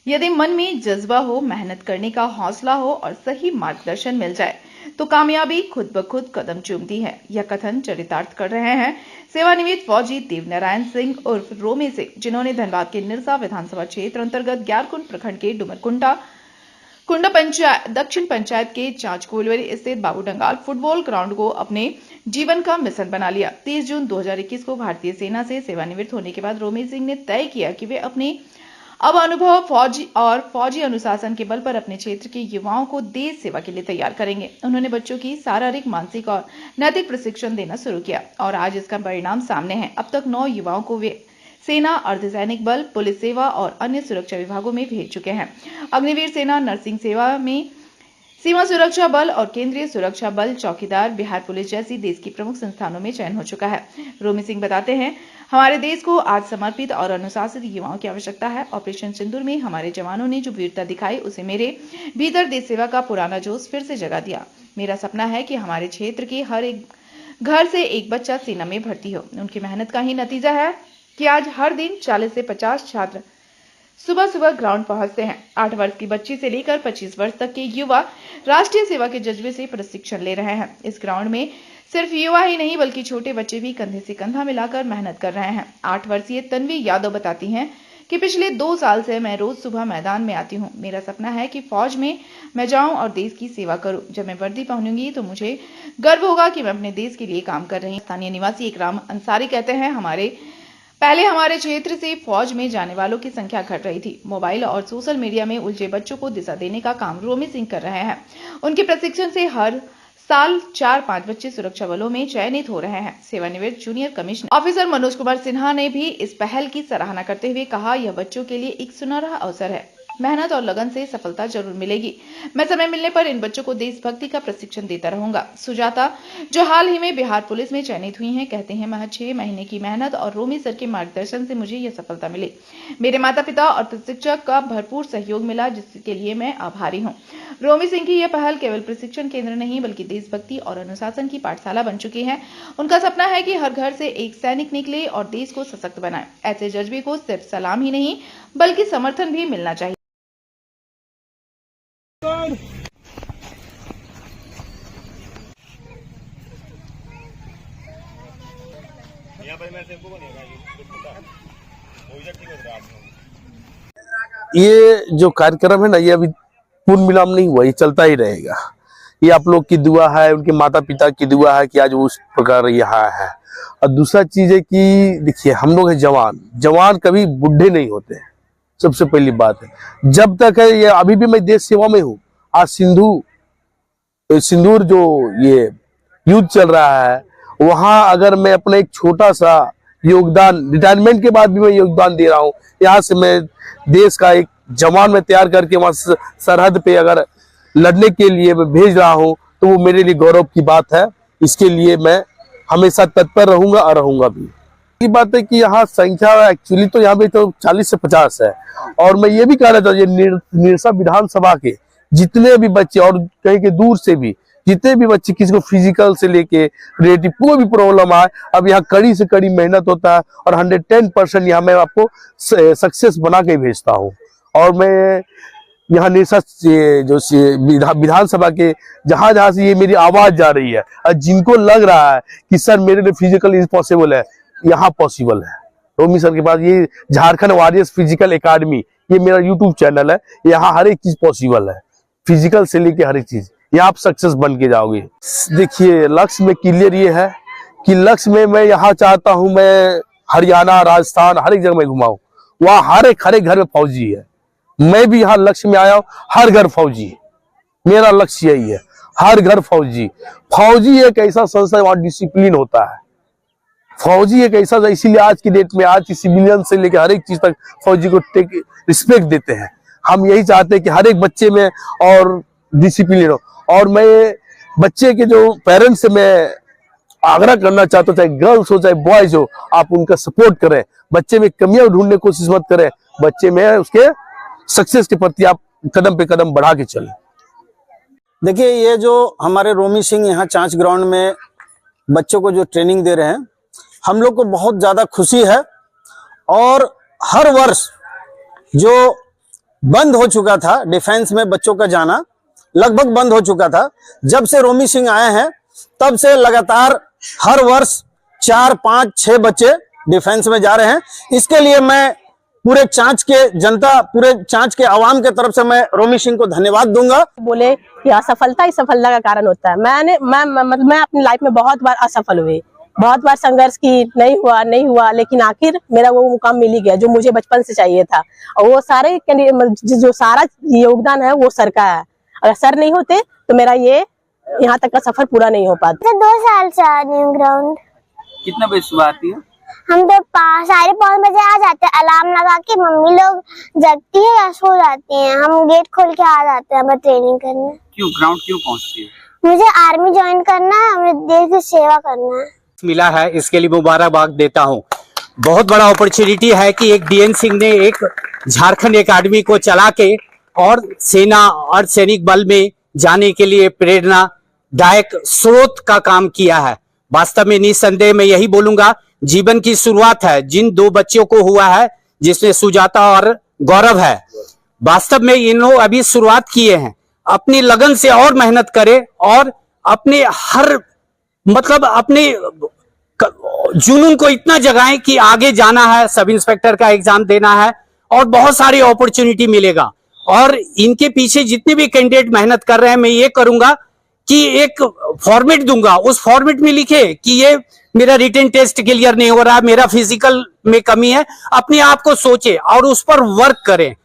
यदि मन में जज्बा हो, मेहनत करने का हौसला हो और सही मार्गदर्शन मिल जाए तो कामयाबी खुद ब खुद कदम चूमती है। यह कथन चरितार्थ कर रहे हैं सेवानिवृत्त फौजी देवनारायण सिंह उर्फ रोमी से, जिन्होंने धनबाद के निरसा विधानसभा क्षेत्र अंतर्गत ग्यारकुंड प्रखंड के डुमरकुंडा दक्षिण पंचायत के चांचकोलवरी स्थित बाबू डंगाल फुटबॉल ग्राउंड को अपने जीवन का मिशन बना लिया। 30 जून 2021 को भारतीय सेना से सेवानिवृत्त होने के बाद रोमी सिंह ने तय किया कि वे अपने अनुभव फौजी अनुशासन के बल पर अपने क्षेत्र के युवाओं को देश सेवा के लिए तैयार करेंगे। उन्होंने बच्चों की शारीरिक, मानसिक और नैतिक प्रशिक्षण देना शुरू किया और आज इसका परिणाम सामने है। अब तक 9 युवाओं को वे सेना, अर्धसैनिक बल, पुलिस सेवा और अन्य सुरक्षा विभागों में भेज चुके हैं। अग्निवीर सेना, नर्सिंग सेवा में, सीमा सुरक्षा बल और केंद्रीय सुरक्षा बल, चौकीदार, बिहार पुलिस जैसी देश की प्रमुख संस्थानों में चयन हो चुका है। रोमी सिंह बताते हैं, हमारे देश को आज समर्पित और अनुशासित युवाओं की आवश्यकता है। ऑपरेशन सिंदूर में हमारे जवानों ने जो वीरता दिखाई, उसे मेरे भीतर देश सेवा का पुराना जोश फिर से जगा दिया। मेरा सपना है कि हमारे क्षेत्र के हर एक घर से एक बच्चा सेना में भर्ती हो। उनकी मेहनत का ही नतीजा है कि आज हर दिन 40 से 50 छात्र सुबह सुबह ग्राउंड पहुंचते हैं। 8 वर्ष की बच्ची से लेकर 25 वर्ष तक के युवा राष्ट्रीय सेवा के जज्बे से प्रशिक्षण ले रहे हैं। इस ग्राउंड में सिर्फ युवा ही नहीं बल्कि छोटे बच्चे भी कंधे से कंधा मिलाकर मेहनत कर रहे हैं। 8 वर्षीय तन्वी यादव बताती हैं कि पिछले 2 साल से मैं रोज सुबह मैदान में आती हूँ। मेरा सपना है कि फौज में मैं जाऊं और देश की सेवा करूं। जब मैं वर्दी पहनूंगी तो मुझे गर्व होगा कि मैं अपने देश के लिए काम कर रही हूँ। स्थानीय निवासी इकराम अंसारी कहते हैं, पहले हमारे क्षेत्र से फौज में जाने वालों की संख्या घट रही थी। मोबाइल और सोशल मीडिया में उलझे बच्चों को दिशा देने का काम रोमी सिंह कर रहे हैं। उनके प्रशिक्षण से हर साल 4-5 बच्चे सुरक्षा बलों में चयनित हो रहे हैं। सेवानिवृत्त junior commissioner officer Manoj Kumar Sinha ने भी इस पहल की सराहना करते हुए कहा, यह बच्चों के लिए एक सुनहरा अवसर है। मेहनत और लगन से सफलता जरूर मिलेगी। मैं समय मिलने पर इन बच्चों को देशभक्ति का प्रशिक्षण देता रहूंगा। सुजाता, जो हाल ही में बिहार पुलिस में चयनित हुई हैं, कहते हैं, महज 6 महीने की मेहनत और रोमी सर के मार्गदर्शन से मुझे यह सफलता मिली। मेरे माता पिता और प्रशिक्षक का भरपूर सहयोग मिला, जिसके लिए मैं आभारी हूँ। रोमी सिंह की यह पहल केवल प्रशिक्षण केंद्र नहीं बल्कि देशभक्ति और अनुशासन की पाठशाला बन चुकी है। उनका सपना है कि हर घर से एक सैनिक निकले और देश को सशक्त बनाए। ऐसे जज्बे को सिर्फ सलाम ही नहीं बल्कि समर्थन भी मिलना चाहिए। ये जो कार्यक्रम है ना, ये अभी पूर्ण विराम नहीं हुआ, ये चलता ही रहेगा। ये आप लोग की दुआ है, उनके माता पिता की दुआ है कि आज वो उस प्रकार यहाँ है। और दूसरा चीज है कि देखिए, हम लोग हैं जवान कभी बुढ़े नहीं होते हैं। सबसे पहली बात है, जब तक है ये, अभी भी मैं देश सेवा में हूँ। आज सिंदूर जो ये युद्ध चल रहा है, वहां अगर मैं अपना एक छोटा सा योगदान, रिटायरमेंट के बाद भी मैं योगदान दे रहा हूँ। यहाँ से मैं देश का एक जवान में तैयार करके वहां सरहद पे अगर लड़ने के लिए मैं भेज रहा हूँ, तो वो मेरे लिए गौरव की बात है। इसके लिए मैं हमेशा तत्पर रहूंगा और रहूंगा भी। ये बात है कि यहाँ संख्या एक्चुअली तो यहाँ पे तो 40 से 50 है। और मैं ये भी कहना चाहता हूँ, निरसा विधानसभा के जितने भी बच्चे और कहीं के दूर से भी जितने भी बच्चे, किसी को फिजिकल से लेके रिलेटिव कोई भी प्रॉब्लम आए, अब यहाँ कड़ी से कड़ी मेहनत होता है और 110% यहाँ मैं आपको सक्सेस बना के भेजता हूँ। और मैं यहाँ निरसा जो विधानसभा के जहां से ये मेरी आवाज जा रही है, और जिनको लग रहा है कि सर मेरे लिए फिजिकल इम्पॉसिबल है, यहाँ पॉसिबल है। रोमी सर के पास ये झारखंड वॉरियर्स फिजिकल एकेडमी, ये मेरा यूट्यूब चैनल है। यहाँ हर एक चीज पॉसिबल है, फिजिकल से लेके हर एक चीज। यहाँ आप सक्सेस बन के जाओगे। देखिए, लक्ष्य में क्लियर ये है कि लक्ष्य में मैं यहाँ चाहता हूँ, मैं हरियाणा, राजस्थान, हर एक जगह में घुमाऊं। वहाँ हर एक घर में फौजी है। मैं भी यहाँ लक्ष्य में आया हूँ, हर घर फौजी। मेरा लक्ष्य यही है, हर घर फौजी। फौजी एक ऐसा संस्था वहाँ डिसिप्लिन होता है। फौजी एक ऐसा, इसीलिए आज की डेट में, आज की सिविलियन से लेकर हर एक चीज तक फौजी को रिस्पेक्ट देते हैं। हम यही चाहते हैं कि हर एक बच्चे में और डिसिप्लिन हो। और मैं बच्चे के जो पेरेंट्स से मैं आग्रह करना चाहता हूँ, चाहे गर्ल्स हो चाहे बॉयज हो, आप उनका सपोर्ट करें। बच्चे में कमियां ढूंढने की कोशिश मत करें, बच्चे में उसके सक्सेस के प्रति आप कदम पे कदम बढ़ा के चलें। देखिए, ये जो हमारे रोमी सिंह यहाँ चांच ग्राउंड में बच्चों को जो ट्रेनिंग दे रहे हैं, हम लोग को बहुत ज्यादा खुशी है। और हर वर्ष जो बंद हो चुका था, डिफेंस में बच्चों का जाना लगभग बंद हो चुका था। जब से रोमी सिंह आए हैं तब से लगातार हर वर्ष 4, 5, 6 बच्चे डिफेंस में जा रहे हैं। इसके लिए मैं पूरे चांच के जनता, पूरे चांच के आवाम के तरफ से मैं रोमी सिंह को धन्यवाद दूंगा। बोले कि असफलता ही सफलता का कारण होता है। मैं अपनी लाइफ में बहुत बार असफल हुई, बहुत बार संघर्ष की, नहीं हुआ, लेकिन आखिर मेरा वो मुकाम मिल ही गया जो मुझे बचपन से चाहिए था। और वो सारे जो सारा योगदान है वो सर का है। अगर सर नहीं होते तो मेरा ये यहाँ तक का सफर पूरा नहीं हो पाता। 2 साल से आ रही हूँ ग्राउंड। कितना बजे सुबह आती है? हम तो 5:30 बजे आ जाते हैं, अलार्म लगा के। मम्मी लोग जगती है या सो जाती हैं, हम गेट खोल के आ जाते हैं ट्रेनिंग करने। क्यों ग्राउंड क्यों पहुंचती है? मुझे आर्मी ज्वाइन करना है, हमें देश की सेवा करना है। मिला है, इसके लिए मुबारकबाद देता हूं। बहुत बड़ा अपॉर्चुनिटी है कि एक डीएन सिंह ने एक झारखंड एकेडमी को चला के और सेना और सैनिक बल में जाने के लिए प्रेरणादायक स्रोत का काम किया है। वास्तव में निस्संदेह मैं यही बोलूंगा, जीवन की शुरुआत है जिन 2 बच्चों को हुआ है, जिसमें सुजाता और गौरव है। वास्तव में इन लोग अभी शुरुआत किए हैं, अपनी लगन से और मेहनत करें और अपने अपने जुनून को इतना जगाएं कि आगे जाना है, सब इंस्पेक्टर का एग्जाम देना है और बहुत सारी अपॉर्चुनिटी मिलेगा। और इनके पीछे जितने भी कैंडिडेट मेहनत कर रहे हैं, मैं ये करूंगा कि एक फॉर्मेट दूंगा, उस फॉर्मेट में लिखे कि ये मेरा रिटन टेस्ट क्लियर नहीं हो रहा, मेरा फिजिकल में कमी है, अपने आप को सोचे और उस पर वर्क करें।